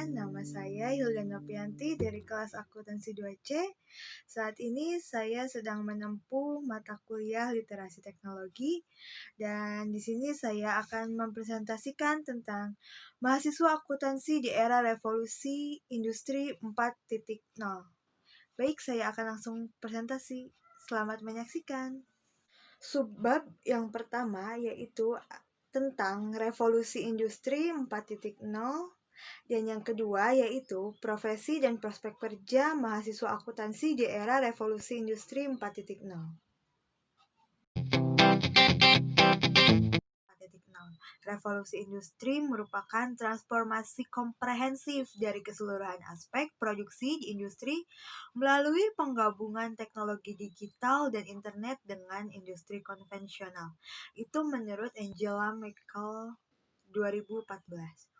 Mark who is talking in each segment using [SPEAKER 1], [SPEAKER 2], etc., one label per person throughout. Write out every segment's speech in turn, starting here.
[SPEAKER 1] perkenalkan, nama saya Hilda Nopianti dari kelas Akuntansi 2C. Saat ini saya sedang menempuh mata kuliah Literasi Teknologi dan di sini saya akan mempresentasikan tentang mahasiswa akuntansi di era revolusi industri 4.0. Baik, saya akan langsung presentasi. Selamat menyaksikan. Subbab yang pertama yaitu tentang revolusi industri 4.0 dan yang kedua yaitu profesi dan prospek kerja mahasiswa akuntansi di era revolusi industri 4.0. Revolusi industri merupakan transformasi komprehensif dari keseluruhan aspek produksi di industri melalui penggabungan teknologi digital dan internet dengan industri konvensional. Itu menurut Angela Merkel 2014.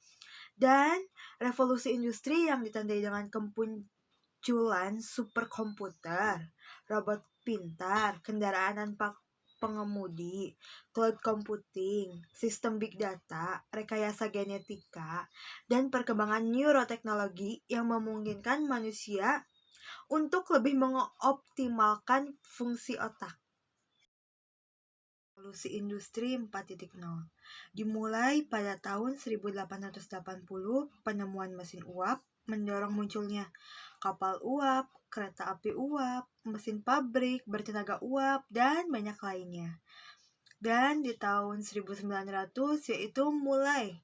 [SPEAKER 1] Dan revolusi industri yang ditandai dengan kemunculan superkomputer, robot pintar, kendaraan tanpa pengemudi, cloud computing, sistem big data, rekayasa genetika, dan perkembangan neuroteknologi yang memungkinkan manusia untuk lebih mengoptimalkan fungsi otak. Revolusi Industri 4.0 dimulai pada tahun 1880, penemuan mesin uap mendorong munculnya kapal uap, kereta api uap, mesin pabrik bertenaga uap, dan banyak lainnya. Dan di tahun 1900 yaitu mulai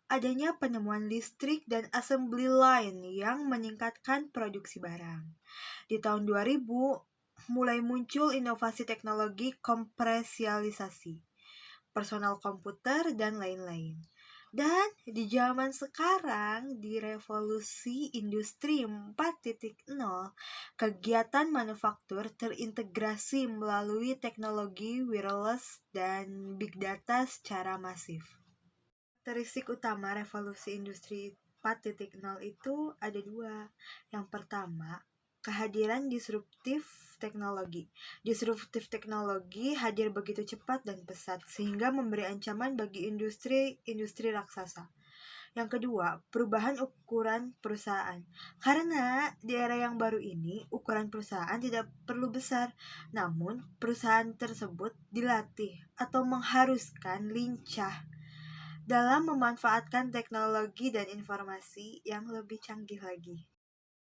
[SPEAKER 1] adanya penemuan listrik dan assembly line yang meningkatkan produksi barang. Di tahun 2000 mulai muncul inovasi teknologi kompresialisasi, personal komputer, dan lain-lain. Dan di zaman sekarang, di revolusi industri 4.0, kegiatan manufaktur terintegrasi melalui teknologi wireless dan big data secara masif. Karakteristik utama revolusi industri 4.0 itu ada dua. Yang pertama, kehadiran disruptif teknologi. Disruptif teknologi hadir begitu cepat dan pesat sehingga memberi ancaman bagi industri raksasa. Yang kedua, perubahan ukuran perusahaan. Karena di era yang baru ini, ukuran perusahaan tidak perlu besar, namun perusahaan tersebut dilatih atau mengharuskan lincah dalam memanfaatkan teknologi dan informasi yang lebih canggih lagi.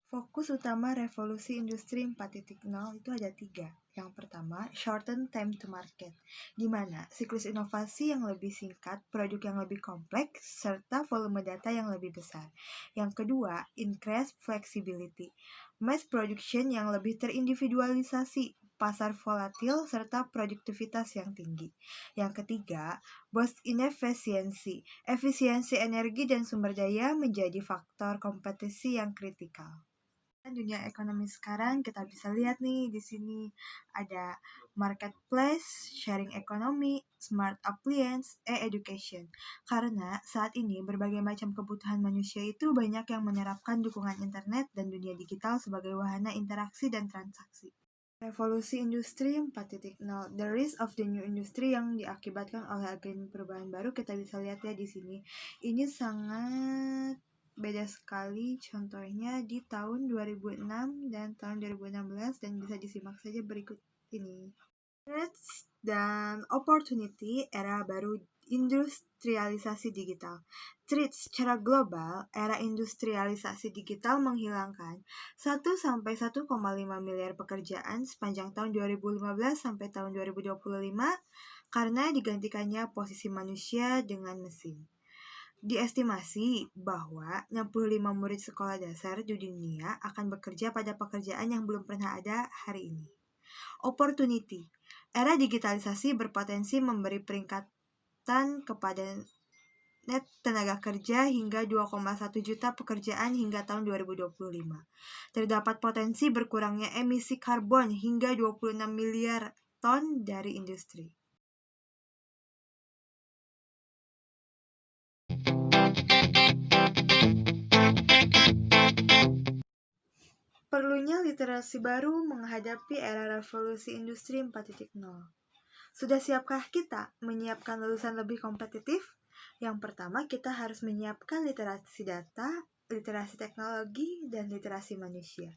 [SPEAKER 1] Fokus utama revolusi industri 4.0 itu ada 3. Yang pertama, shorten time to market, di mana siklus inovasi yang lebih singkat, produk yang lebih kompleks, serta volume data yang lebih besar. Yang kedua, increase flexibility, mass production yang lebih terindividualisasi, pasar volatil, serta produktivitas yang tinggi. Yang ketiga, boost inefisiensi, efisiensi energi dan sumber daya menjadi faktor kompetisi yang kritikal. Dunia ekonomi sekarang kita bisa lihat nih di sini ada marketplace, sharing ekonomi, smart appliance, e-education. Karena saat ini berbagai macam kebutuhan manusia itu banyak yang menerapkan dukungan internet dan dunia digital sebagai wahana interaksi dan transaksi. Revolusi industri 4.0, the rise of the new industry yang diakibatkan oleh agen perubahan baru, kita bisa lihat ya di sini. Ini sangat beda sekali contohnya di tahun 2006 dan tahun 2016 dan bisa disimak saja berikut ini. Threats dan opportunity era baru industrialisasi digital. Threats secara global, era industrialisasi digital menghilangkan 1-1,5 miliar pekerjaan sepanjang tahun 2015 sampai tahun 2025 karena digantikannya posisi manusia dengan mesin. Diestimasi bahwa 65 murid sekolah dasar di dunia akan bekerja pada pekerjaan yang belum pernah ada hari ini. Opportunity. Era digitalisasi berpotensi memberi peringkatan kepada net tenaga kerja hingga 2,1 juta pekerjaan hingga tahun 2025. Terdapat potensi berkurangnya emisi karbon hingga 26 miliar ton dari industri. Perlunya literasi baru menghadapi era revolusi industri 4.0. Sudah siapkah kita menyiapkan lulusan lebih kompetitif? Yang pertama, kita harus menyiapkan literasi data literasi teknologi, dan literasi manusia.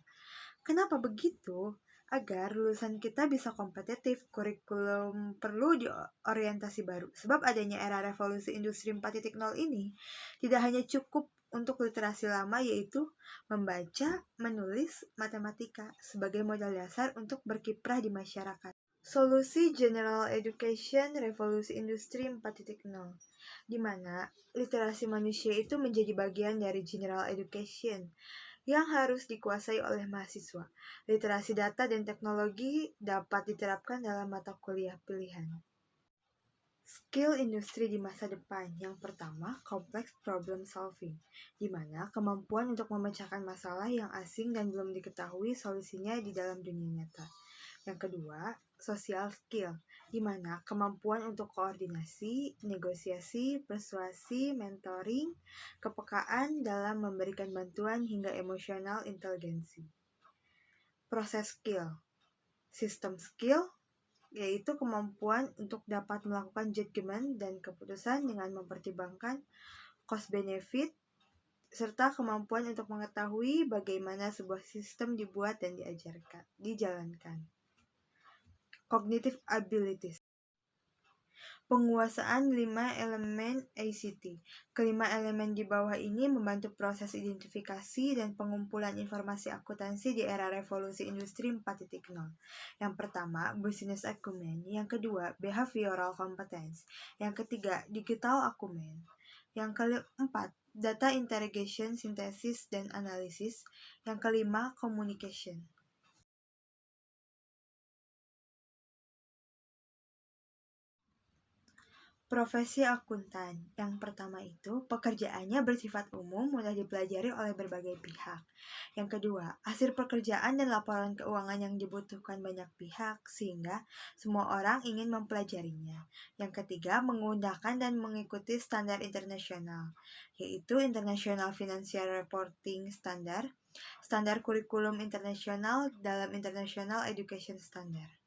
[SPEAKER 1] Kenapa begitu? Agar lulusan kita bisa kompetitif, kurikulum perlu diorientasi baru. Sebab adanya era revolusi industri 4.0 ini tidak hanya cukup untuk literasi lama, yaitu membaca, menulis, matematika sebagai modal dasar untuk berkiprah di masyarakat. Solusi General Education Revolusi Industri 4.0, di mana literasi manusia itu menjadi bagian dari General Education yang harus dikuasai oleh mahasiswa. Literasi data dan teknologi dapat diterapkan dalam mata kuliah pilihan. Skill industri di masa depan. Yang pertama, complex problem solving, di mana kemampuan untuk memecahkan masalah yang asing dan belum diketahui solusinya di dalam dunia nyata. Yang kedua, social skill, di mana kemampuan untuk koordinasi, negosiasi, persuasi, mentoring, kepekaan dalam memberikan bantuan hingga emosional inteligensi. Proses skill, system skill, yaitu kemampuan untuk dapat melakukan judgement dan keputusan dengan mempertimbangkan cost benefit, serta kemampuan untuk mengetahui bagaimana sebuah sistem dibuat dan dijalankan. Cognitive abilities, penguasaan 5 elemen ACT. Kelima elemen di bawah ini membantu proses identifikasi dan pengumpulan informasi akuntansi di era revolusi industri 4.0. Yang pertama, business acumen. Yang kedua, behavioral competence. Yang ketiga, digital acumen. Yang keempat, data interrogation, synthesis, dan analisis. Yang kelima, communication. Profesi akuntan. Yang pertama itu, pekerjaannya bersifat umum, mudah dipelajari oleh berbagai pihak. Yang kedua, hasil pekerjaan dan laporan keuangan yang dibutuhkan banyak pihak, sehingga semua orang ingin mempelajarinya. Yang ketiga, menggunakan dan mengikuti standar internasional, yaitu International Financial Reporting Standard, standar kurikulum internasional dalam International Education Standard.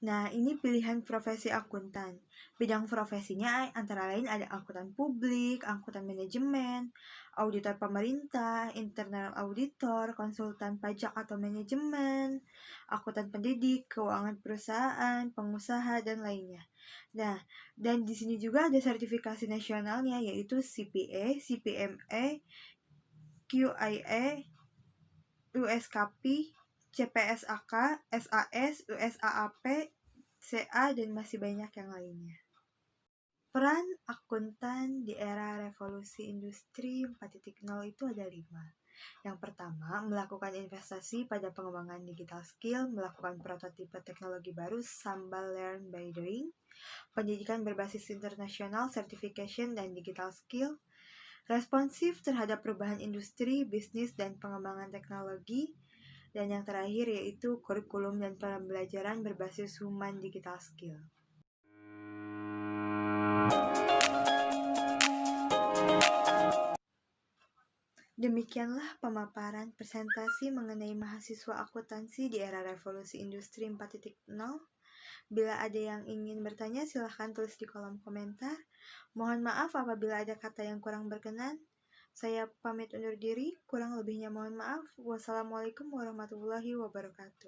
[SPEAKER 1] Nah, ini pilihan profesi akuntan. Bidang profesinya antara lain ada akuntan publik, akuntan manajemen, auditor pemerintah, internal auditor, konsultan pajak atau manajemen, akuntan pendidik, keuangan perusahaan, pengusaha, dan lainnya. Nah, dan di sini juga ada sertifikasi nasionalnya, yaitu CPA, CPMA, QIA, USKP, CPSAK, SAS, USAAP, CA, dan masih banyak yang lainnya. Peran akuntan di era revolusi industri 4.0 itu ada 5. Yang pertama, melakukan investasi pada pengembangan digital skill, melakukan prototipe teknologi baru sambil learn by doing, pendidikan berbasis internasional, certification, dan digital skill, responsif terhadap perubahan industri, bisnis, dan pengembangan teknologi, dan yang terakhir yaitu kurikulum dan pembelajaran berbasis human digital skill. Demikianlah pemaparan presentasi mengenai mahasiswa akuntansi di era revolusi industri 4.0. Bila ada yang ingin bertanya, silahkan tulis di kolom komentar. Mohon maaf apabila ada kata yang kurang berkenan. Saya pamit undur diri, kurang lebihnya mohon maaf. Wassalamualaikum warahmatullahi wabarakatuh.